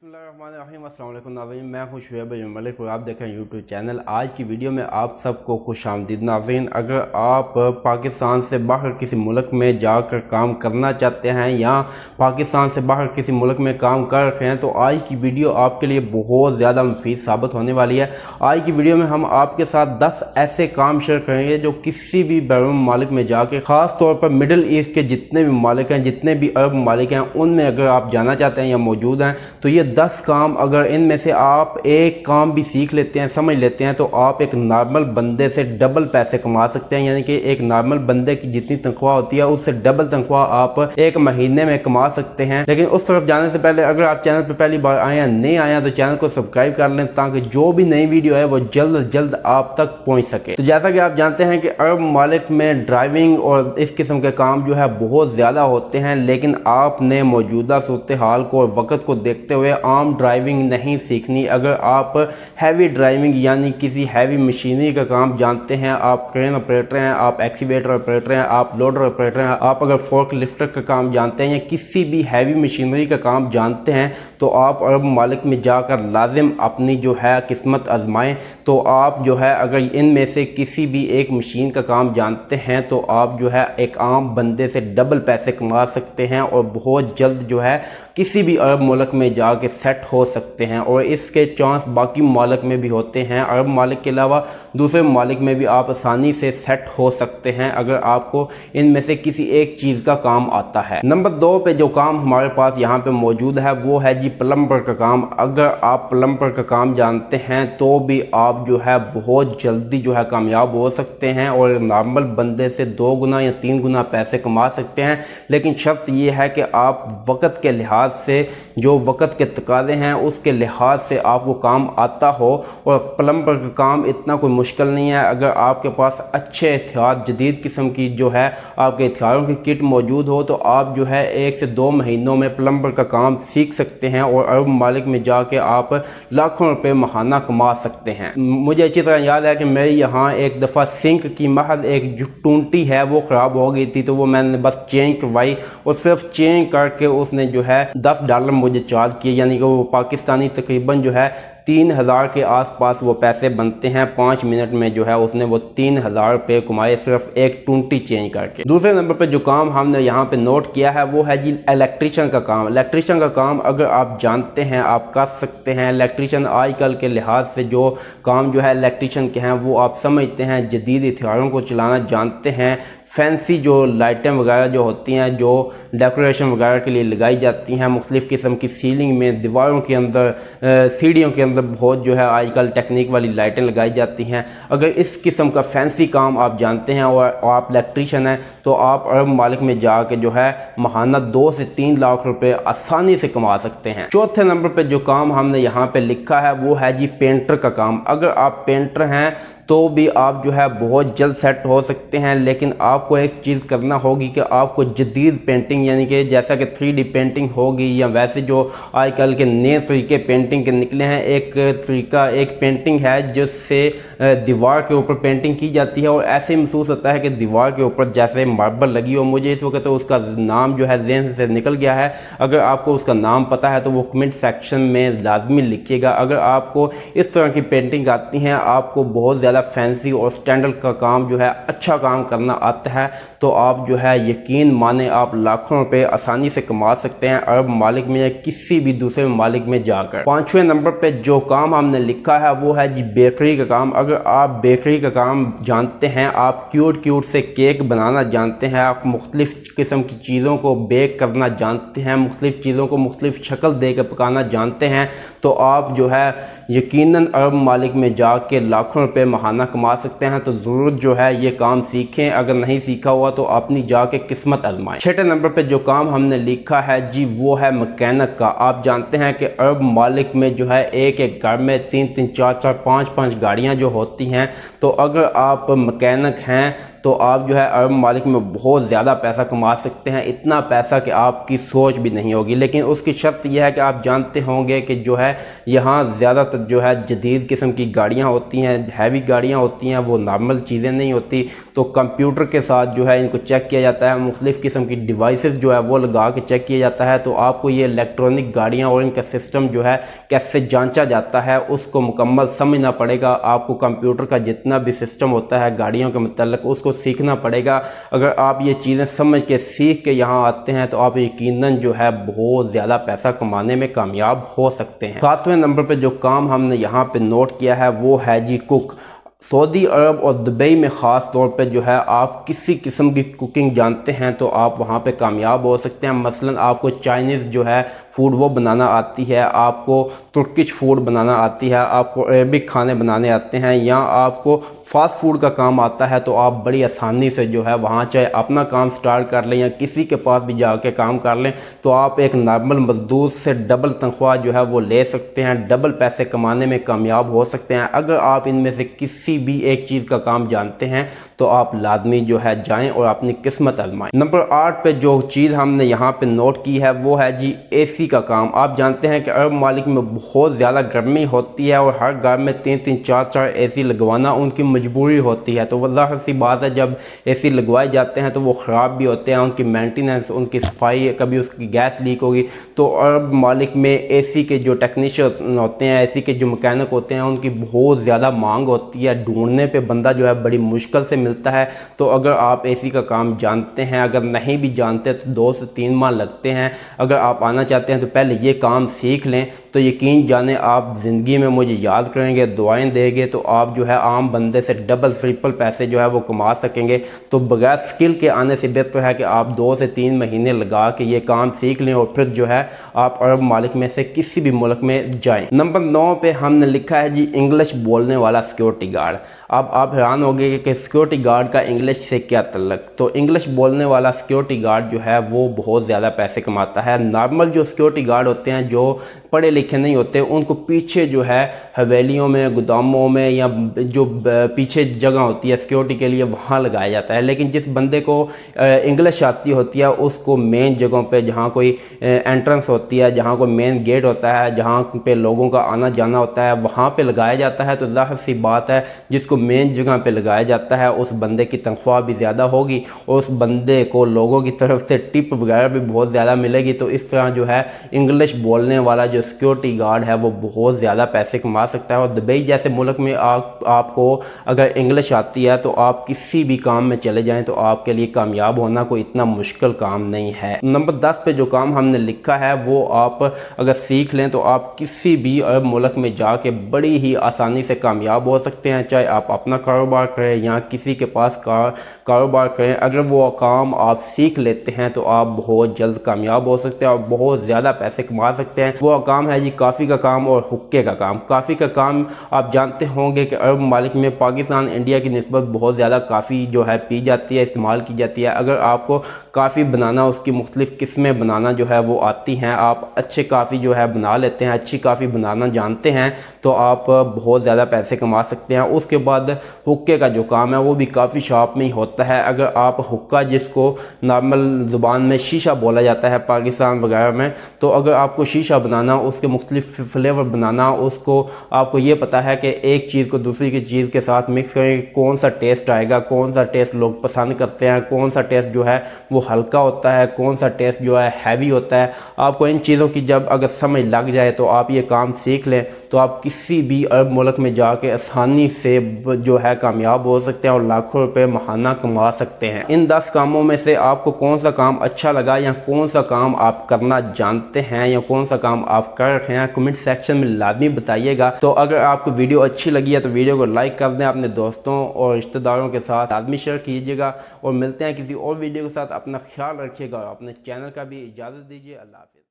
बिस्मिल्लाहिर्रहमानिर्रहीम। अस्सलाम वालेकुम नाज़रीन, मैं हूं शुएब मलिक और आप देखें यूट्यूब चैनल। आज की वीडियो में आप सबको खुशामदीद नाज़रीन। अगर आप पाकिस्तान से बाहर किसी मुल्क में जाकर काम करना चाहते हैं या पाकिस्तान से बाहर किसी मुल्क में काम कर रहे हैं तो आज की वीडियो आपके लिए बहुत ज़्यादा मुफीद साबित होने वाली है। आज की वीडियो में हम आपके साथ 10 ऐसे काम शेयर करेंगे जो किसी भी बैरून ममालिक में जाके, ख़ास तौर पर मिडिल ईस्ट के जितने भी ममालिक हैं, जितने भी अरब ममालिक हैं, उनमें अगर आप जाना चाहते हैं या मौजूद हैं तो ये 10 काम, अगर इनमें से आप एक काम भी सीख लेते हैं, समझ लेते हैं, तो आप एक नॉर्मल बंदे से डबल पैसे कमा सकते हैं। यानी कि एक नॉर्मल बंदे की जितनी तनख्वाह होती है उससे डबल तनख्वाह आप एक महीने में कमा सकते हैं। लेकिन उस तरफ जाने से पहले अगर आप चैनल पर पहली बार आए या नहीं आए तो चैनल को सब्सक्राइब कर लें ताकि जो भी नई वीडियो है वो जल्द जल्द आप तक पहुंच सके। तो जैसा कि आप जानते हैं कि अरब ममालिक में ड्राइविंग और इस किस्म के काम जो है बहुत ज़्यादा होते हैं, लेकिन आपने मौजूदा सूरत हाल को और वक़्त को देखते हुए आम ड्राइविंग नहीं सीखनी। अगर आप हैवी ड्राइविंग यानी किसी हैवी मशीनरी का काम जानते हैं, आप क्रेन ऑपरेटर हैं, आप एक्सीवेटर ऑपरेटर हैं, आप लोडर ऑपरेटर हैं, आप अगर फोर्क लिफ्टर का काम जानते हैं या किसी भी हैवी मशीनरी का काम जानते हैं तो आप अरब ममालिक में जाकर लाजिम अपनी जो है किस्मत आजमाएं। तो आप जो है अगर इनमें से किसी भी एक मशीन का काम जानते हैं तो आप जो है एक आम बंदे से डबल पैसे कमा सकते हैं और बहुत जल्द जो है किसी भी अरब मुल्क में जाके सेट हो सकते हैं। और इसके चांस बाकी ममालिक में भी होते हैं। अरब ममालिक के अलावा दूसरे ममालिक में भी आप आसानी से सेट हो सकते हैं अगर आपको इनमें से किसी एक चीज़ का काम आता है। नंबर 2 पे जो काम हमारे पास यहाँ पे मौजूद है वो है जी प्लम्बर का काम। अगर आप प्लम्बर का काम जानते हैं तो भी आप जो है बहुत जल्दी जो है कामयाब हो सकते हैं और नॉर्मल बंदे से 2 गुना या 3 गुना पैसे कमा सकते हैं। लेकिन शर्त ये है कि आप वक़्त के लिहाज से, जो वक़्त के तकाज़े हैं उसके लिहाज से आपको काम आता हो। और प्लम्बर का काम इतना कोई मुश्किल नहीं है। अगर आपके पास अच्छे एहतियात, जदीद किस्म की जो है आपके हथियारों की किट मौजूद हो तो आप जो है 1 से 2 महीनों में प्लम्बर का काम सीख सकते हैं और अरब ममालिक में जाके आप लाखों रुपए माहाना कमा सकते हैं। मुझे अच्छी तरह याद है कि मेरे यहाँ एक दफ़ा सिंक की महज एक जो टूंटी है वो ख़राब हो गई थी, तो वो मैंने बस चेंज करवाई और सिर्फ चेंज करके उसने जो है $10 मुझे चार्ज किए। यानी कि वो पाकिस्तानी तकरीबन जो है 3000 के आसपास वो पैसे बनते हैं। 5 मिनट में जो है उसने वो 3000 रुपये कमाए सिर्फ एक टूंटी चेंज करके। दूसरे नंबर पे जो काम हमने यहाँ पे नोट किया है वो है जी इलेक्ट्रीशियन का काम। इलेक्ट्रीशियन का काम अगर आप जानते हैं आप कर सकते हैं। इलेक्ट्रीशियन आजकल के लिहाज से जो काम जो है इलेक्ट्रीशियन के हैं वो आप समझते हैं, जदीद हथियारों को चलाना जानते हैं, फैंसी जो लाइटें वगैरह जो होती हैं जो डेकोरेशन वगैरह के लिए लगाई जाती हैं, मुख्तलिफ़ किस्म की सीलिंग में, दीवारों के अंदर, सीढ़ियों के अंदर बहुत जो है आजकल टेक्निक वाली लाइटें लगाई जाती हैं। अगर इस किस्म का फैंसी काम आप जानते हैं और आप इलेक्ट्रीशियन हैं तो आप अरब ममालिक में जाके जो है माहाना 2 से 3 लाख रुपए आसानी से कमा सकते हैं। चौथे नंबर पे जो काम हमने यहाँ पे लिखा है वो है जी पेंटर का काम। अगर आप पेंटर हैं तो भी आप जो है बहुत जल्द सेट हो सकते हैं। लेकिन आपको एक चीज़ करना होगी कि आपको जदीद पेंटिंग यानी कि जैसा कि 3D पेंटिंग होगी या वैसे जो आजकल के नए तरीके पेंटिंग के निकले हैं, एक तरीका, एक पेंटिंग है जिससे दीवार के ऊपर पेंटिंग की जाती है और ऐसे महसूस होता है कि दीवार के ऊपर जैसे मार्बल लगी हो। मुझे इस वक्त तो उसका नाम जो है ज़हन से निकल गया है। अगर आपको उसका नाम पता है तो वो कमेंट सेक्शन में लाजमी लिखिएगा। अगर आपको इस तरह की पेंटिंग आती हैं, आपको बहुत ज़्यादा फैंसी और स्टैंडर्ड का काम जो है अच्छा काम करना आता है तो आप जो है यकीन माने आप लाखों रुपए आसानी से कमा सकते हैं अरब ममालिक में या किसी भी दूसरे ममालिक में जाकर। 5वें नंबर पे जो काम हमने लिखा है वो है जी बेकरी का काम। अगर आप बेकरी का काम जानते हैं, आप क्यूट से केक बनाना जानते हैं, आप मुख्तलिफ किस्म की चीज़ों को बेक करना जानते हैं, मुख्तलिफ चीज़ों को मुख्तलिफ शक्ल दे कर पकाना जानते हैं तो आप जो है यकीनन अरब ममालिक में जाके लाखों रुपए माहाना कमा सकते हैं। तो ज़रूर जो है ये काम सीखें। अगर नहीं सीखा हुआ तो अपनी जाके किस्मत आजमाएं। 6ठे नंबर पे जो काम हमने लिखा है जी वो है मैकेनिक का। आप जानते हैं कि अरब ममालिक में जो है एक घर में 3-3, 4-4, 5-5 गाड़ियाँ जो होती हैं, तो अगर आप मैकेनिक हैं تو آپ جو ہے عرب ممالک میں بہت زیادہ پیسہ کما سکتے ہیں، اتنا پیسہ کہ آپ کی سوچ بھی نہیں ہوگی۔ لیکن اس کی شرط یہ ہے کہ آپ جانتے ہوں گے کہ جو ہے یہاں زیادہ تر جو ہے جدید قسم کی گاڑیاں ہوتی ہیں، ہیوی گاڑیاں ہوتی ہیں، وہ نارمل چیزیں نہیں ہوتی، تو کمپیوٹر کے ساتھ جو ہے ان کو چیک کیا جاتا ہے، مختلف قسم کی ڈیوائسز جو ہے وہ لگا کے چیک کیا جاتا ہے۔ تو آپ کو یہ الیکٹرانک گاڑیاں اور ان کا سسٹم جو ہے کیسے جانچا جاتا ہے اس کو مکمل سمجھنا پڑے گا۔ آپ کو کمپیوٹر کا جتنا بھی سسٹم ہوتا ہے گاڑیوں کے متعلق اس کو سیکھنا پڑے گا۔ اگر آپ یہ چیزیں سمجھ کے سیکھ کے یہاں آتے ہیں تو آپ یقیناً جو ہے بہت زیادہ پیسہ کمانے میں کامیاب ہو سکتے ہیں۔ 7ویں نمبر پہ جو کام ہم نے یہاں پہ نوٹ کیا ہے وہ ہے جی کوک۔ سعودی عرب اور دبئی میں خاص طور پہ جو ہے آپ کسی قسم کی کوکنگ جانتے ہیں تو آپ وہاں پہ کامیاب ہو سکتے ہیں۔ مثلاً آپ کو چائنیز جو ہے فوڈ وہ بنانا آتی ہے، آپ کو ترکش فوڈ بنانا آتی ہے، آپ کو عربک کھانے بنانے آتے ہیں، یا آپ کو فاسٹ فوڈ کا کام آتا ہے، تو آپ بڑی آسانی سے جو ہے وہاں چاہے اپنا کام سٹارٹ کر لیں یا کسی کے پاس بھی جا کے کام کر لیں تو آپ ایک نارمل مزدور سے ڈبل تنخواہ جو ہے وہ لے سکتے ہیں، ڈبل پیسے کمانے میں کامیاب ہو سکتے ہیں۔ اگر آپ ان میں سے کسی بھی ایک چیز کا کام جانتے ہیں تو آپ لازمی جو ہے جائیں اور اپنی قسمت آزمائیں۔ نمبر 8 پہ جو چیز ہم نے یہاں پہ نوٹ کی ہے وہ ہے جی اے سی کا کام۔ آپ جانتے ہیں کہ عرب ممالک میں بہت زیادہ گرمی ہوتی ہے اور ہر گھر میں 3 4 اے سی لگوانا ان کی مجبوری ہوتی ہے، تو وہ ظاہر سی بات ہے جب اے سی لگوائے جاتے ہیں تو وہ خراب بھی ہوتے ہیں، ان کی مینٹیننس، ان کی صفائی، کبھی اس کی گیس لیک ہوگی، تو عرب ممالک میں اے سی کے جو ٹیکنیشین ہوتے ہیں، اے سی کے جو مکینک ہوتے ہیں ان کی بہت زیادہ مانگ ہوتی ہے، ڈھونڈنے پہ بندہ جو ہے بڑی مشکل سے ملتا ہے۔ تو اگر آپ اے سی کا کام جانتے ہیں، اگر نہیں بھی جانتے تو 2 سے 3 ماہ لگتے ہیں، اگر آپ آنا چاہتے ہیں تو پہلے یہ کام سیکھ لیں، تو یقین جانیں آپ زندگی میں مجھے یاد کریں گے، دعائیں دیں گے، تو آپ جو ہے عام بندے سے ڈبل ٹرپل پیسے جو ہے وہ کما سکیں گے۔ تو بغیر سکل کے آنے سے بہتر ہے کہ آپ 2 سے 3 مہینے لگا کے یہ کام سیکھ لیں اور پھر جو ہے آپ عرب ممالک میں سے کسی بھی ملک میں جائیں۔ نمبر 9 پہ ہم نے لکھا ہے جی انگلش بولنے والا سیکیورٹی گارڈ۔ اب آپ حیران ہوگے کہ سیکیورٹی گارڈ کا انگلش سے کیا تعلق؟ تو انگلش بولنے والا سیکیورٹی گارڈ جو ہے وہ بہت زیادہ پیسے کماتا ہے۔ نارمل جو سیکیورٹی گارڈ ہوتے ہیں جو پڑھے لکھے نہیں ہوتے ان کو پیچھے جو ہے حویلیوں میں، گوداموں میں، یا جو پیچھے جگہ ہوتی ہے سیکیورٹی کے لیے وہاں لگایا جاتا ہے، لیکن جس بندے کو انگلش آتی ہوتی ہے اس کو مین جگہوں پہ جہاں کوئی انٹرنس ہوتی ہے، جہاں کوئی مین گیٹ ہوتا ہے، جہاں پہ لوگوں کا آنا جانا ہوتا ہے وہاں پہ لگایا جاتا ہے۔ تو ظاہر سی بات ہے جس کو مین جگہ پہ لگایا جاتا ہے اس بندے کی تنخواہ بھی زیادہ ہوگی اور اس بندے کو لوگوں کی طرف سے ٹپ وغیرہ بھی بہت زیادہ ملے گی۔ تو اس طرح جو ہے انگلش بولنے والا جو سیکیورٹی گارڈ ہے وہ بہت زیادہ پیسے کما سکتا ہے، اور دبئی جیسے ملک میں آپ کو اگر انگلش آتی ہے تو آپ کسی بھی کام میں چلے جائیں تو آپ کے لیے کامیاب ہونا کوئی اتنا مشکل کام نہیں ہے۔ نمبر 10 پہ جو کام ہم نے لکھا ہے وہ آپ اگر سیکھ لیں تو آپ کسی بھی عرب ملک میں جا کے بڑی ہی آسانی سے کامیاب ہو سکتے ہیں، چاہے آپ اپنا کاروبار کریں یا کسی کے پاس کاروبار کریں۔ اگر وہ کام آپ سیکھ لیتے ہیں تو آپ بہت جلد کامیاب ہو سکتے ہیں اور بہت زیادہ پیسے کما سکتے ہیں۔ وہ کام ہے جی کافی کا کام اور حقے کا کام۔ کافی کا کام آپ جانتے ہوں گے کہ عرب ممالک میں پاکستان انڈیا کی نسبت بہت زیادہ کافی جو ہے پی جاتی ہے، استعمال کی جاتی ہے۔ اگر آپ کو کافی بنانا، اس کی مختلف قسمیں بنانا جو ہے وہ آتی ہیں، آپ اچھے کافی جو ہے بنا لیتے ہیں، اچھی کافی بنانا جانتے ہیں تو آپ بہت زیادہ پیسے کما سکتے ہیں۔ اس کے بعد حقے کا جو کام ہے وہ بھی کافی شاپ میں ہی ہوتا ہے۔ اگر آپ حقہ جس کو نارمل زبان میں شیشہ بولا جاتا ہے پاکستان وغیرہ میں، تو اگر آپ کو شیشہ بنانا، اس کے مختلف فلیور بنانا، اس کو آپ کو یہ پتہ ہے کہ ایک چیز کو دوسری کی چیز کے ساتھ مکس کریں کون سا ٹیسٹ آئے گا، کون سا ٹیسٹ لوگ پسند کرتے ہیں، کون سا ٹیسٹ جو ہے وہ ہلکا ہوتا ہے، کون سا ٹیسٹ جو ہے ہیوی ہوتا ہے، آپ کو ان چیزوں کی جب اگر سمجھ لگ جائے تو آپ یہ کام سیکھ لیں تو آپ کسی بھی عرب ملک میں جا کے آسانی سے جو ہے کامیاب ہو سکتے ہیں اور لاکھوں روپے ماہانہ کما سکتے ہیں۔ ان 10 کاموں میں سے آپ کو کون سا کام اچھا لگا یا کون سا کام آپ کرنا جانتے ہیں یا کون سا کام آپ کر رہے ہیں کمنٹ سیکشن میں لازمی بتائیے گا۔ تو اگر آپ کو ویڈیو اچھی لگی ہے تو ویڈیو کو لائک کر دیں، اپنے دوستوں اور رشتہ داروں کے ساتھ لازمی شیئر کیجیے گا، اور ملتے ہیں کسی اور ویڈیو کے ساتھ۔ اپنا خیال رکھیے گا اور اپنے چینل کا بھی اجازت دیجیے۔ اللہ حافظ۔